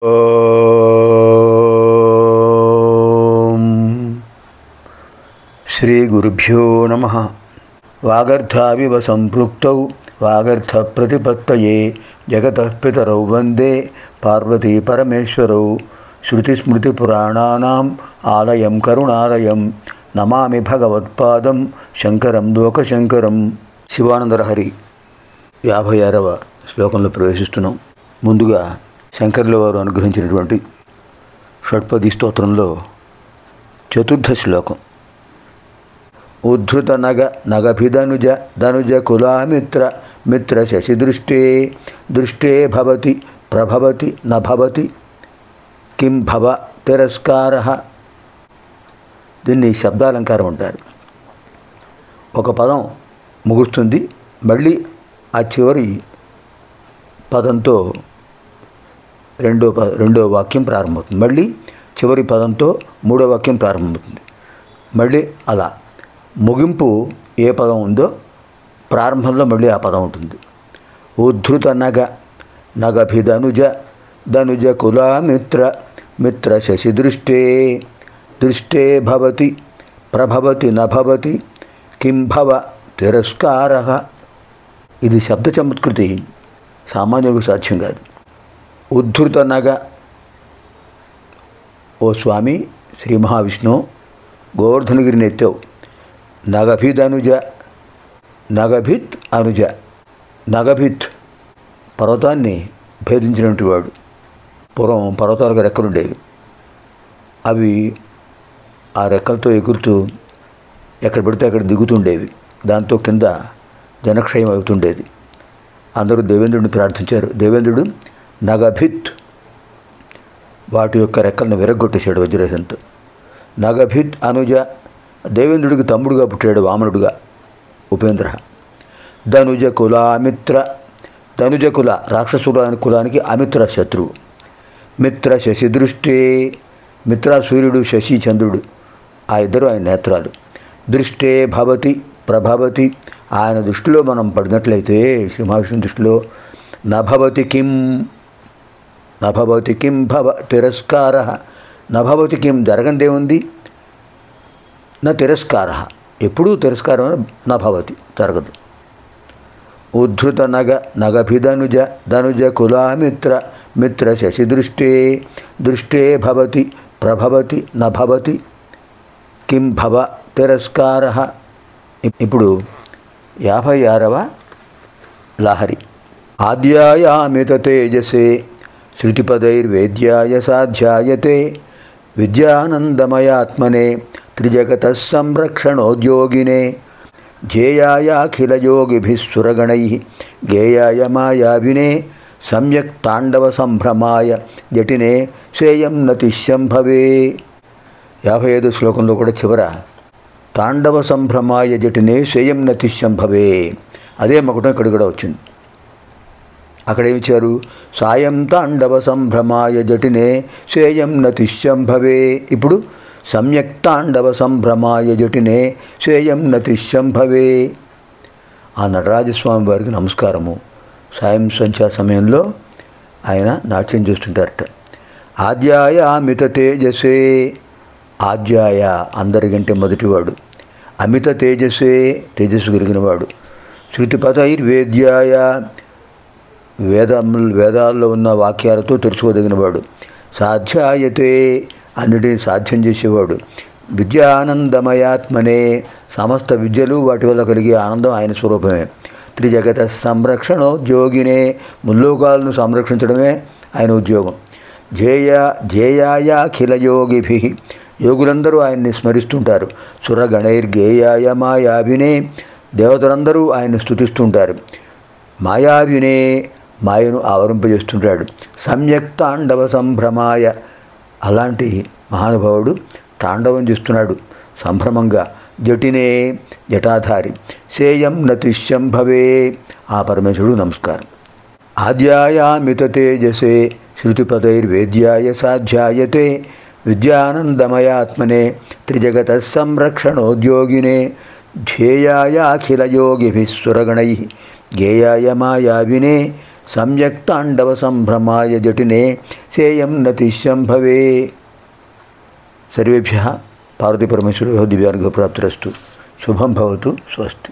ఓం శ్రీ గురుభ్యో నమః. వాగర్థావివ సంపృక్తౌ వాగర్థ ప్రతిపత్తయే జగతః పితరౌ వందే పార్వతీ పరమేశ్వరౌ. శృతిస్మృతిపురాణానాం ఆలయం కరుణాలయం నమామి భగవత్పాదం శంకరం లోకశంకరం. శివానందలహరి 56వ శ్లోకంలో ప్రవేశిస్తున్నాం. ముందుగా శంకరుల వారు అనుగ్రహించినటువంటి షట్పది స్తోత్రంలో చతుర్థ శ్లోకం. ఉద్ధృత నగభిధనుజ ధనుజ కులామిత్ర మిత్ర శశి దృష్టే భవతి ప్రభవతి నభవతి కిం భవ తిరస్కార. దీన్ని శబ్దాలంకారం అంటారు. ఒక పదం ముగుస్తుంది, మళ్ళీ ఆ చివరి పదంతో రెండో వాక్యం ప్రారంభమవుతుంది, మళ్ళీ చివరి పదంతో మూడో వాక్యం ప్రారంభమవుతుంది. మళ్ళీ అలా ముగింపు ఏ పదం ఉందో ప్రారంభంలో మళ్ళీ ఆ పదం ఉంటుంది. ఉద్ధృత నగభిధనుజ ధనుజ కులామిత్ర మిత్ర శశి దృష్టే భవతి ప్రభవతి నభవతి కిం భవ తిరస్కార. ఇది శబ్ద చమత్కృతి సామాన్యులకు సాధ్యం కాదు. ఉద్ధృత నగ, ఓ స్వామి శ్రీ మహావిష్ణువు గోవర్ధనగిరిని ఎత్తావు. నగభిదనుజ, నగభిత్ అనుజ. నగభిత్ పర్వతాన్ని భేదించినటువంటి వాడు. పూర్వం పర్వతాలకు రెక్కలుండేవి. అవి ఆ రెక్కలతో ఎగురుతూ ఎక్కడ పడితే అక్కడ దిగుతుండేవి. దాంతో కింద జనక్షయం అవుతుండేది. అందరూ దేవేంద్రుడిని ప్రార్థించారు. దేవేంద్రుడు నగభిత్ వాటి యొక్క రెక్కలను విరగ్గొట్టేశాడు వజ్రరథంతో. నగభిత్ అనుజ, దేవేంద్రుడికి తమ్ముడుగా పుట్టాడు వామనుడుగా ఉపేంద్ర. ధనుజ కులామిత్ర, ధనుజ కుల కులానికి అమిత్ర శత్రువు. మిత్ర శశి దృష్టే, మిత్ర సూర్యుడు, శశి చంద్రుడు, ఆ ఇద్దరు ఆయన నేత్రాలు. దృష్టే భవతి ప్రభవతి, ఆయన దృష్టిలో మనం పడినట్లయితే శ్రీ మహావిష్ణువు దృష్టిలో నభవతి కిం భవ తిరస్కార. నభవతి కిం జరగందేముంది, నా తిరస్కార, ఎప్పుడూ తిరస్కారం నభవతి జరగదు. ఉద్ధృత నగభిధనుజ ధనుజ కులామిత్ర మిత్ర శశి దృష్టే భవతి ప్రభవతి నభవతి కిం భవ తిరస్కార. ఇప్పుడు 56వ లహరి. ఆద్యాయామిత తేజసే శృతిపదైర్వేద్యాయ సాధ్యాయతే విద్యానందమయాత్మనే త్రిజగతః సంరక్షణోద్యోగినే ధ్యేయాయాఖిలయోగిభిः సురగణైః గేయాయ మాయావినే సమ్యక్ తాండవ సంభ్రమాయ జటినే శ్రేయం నతిశంభవే. 55 శ్లోకంలో కూడా చివర తాండవ సంభ్రమాయ జటినే శ్రేయం నతిశంభవే అదే మకుటం ఇక్కడ కూడా వచ్చింది. అక్కడ ఏమిచ్చారు, సాయం తాండవ సంభ్రమాయ జటినే శ్రేయం నతిశంభవే. ఇప్పుడు సమ్యక్ తాండవ సంభ్రమాయ జటినే శ్రేయం నతిశంభవే. ఆ నటరాజస్వామి వారికి నమస్కారము. సాయం సంధ్యా సమయంలో ఆయన నాట్యం చేస్తుంటారట. ఆద్యాయ అమిత తేజసే, ఆద్యాయ అందరికంటే మొదటివాడు, అమిత తేజసే తేజస్సు కలిగినవాడు, శృతిపదైర్వేద్యాయ వేదాల్లో ఉన్న వాక్యాలతో తెలుసుకోదగినవాడు, సాధ్యాయతే అన్నిటినీ సాధ్యం చేసేవాడు, విద్యానందమయాత్మనే సమస్త విద్యలు వాటి వల్ల కలిగే ఆనందం ఆయన స్వరూపమే, త్రిజగత సంరక్షణోద్యోగినే ముల్లోకాలను సంరక్షించడమే ఆయన ఉద్యోగం, ధ్యేయాయాఖిలయోగిభిః యోగులందరూ ఆయన్ని స్మరిస్తుంటారు, సురగణైర్గేయాయ మాయావినే దేవతలందరూ ఆయన్ని స్తుతిస్తుంటారు, మాయావినే మాయను ఆవరింపజేస్తుంటాడు, సమ్యక్ తాండవ సంభ్రమాయ అలాంటి మహానుభావుడు తాండవం చేస్తున్నాడు సంభ్రమంగా, జటినే జటాధారి, సేయం నతిశంభవే ఆ పరమేశ్వరుడు నమస్కారం. ఆద్యాయామిత తేజసే శృతిపదైర్వేద్యాయ సాధ్యాయతే విద్యానందమయాత్మనే త్రిజగతః సంరక్షణోద్యోగినే ధ్యేయాయాఖిలయోగిభిः సురగణైః గేయాయ మాయావినే సమ్యక్ తాండవ సంభ్రమాయ జటినే సేయం నతిశం భవే. సర్వేభ్యः పార్వతీపరమేశ్వరయోः దివ్యానుగ్రహ ప్రాప్తిరస్తు. శుభం భవతు. స్వస్తి.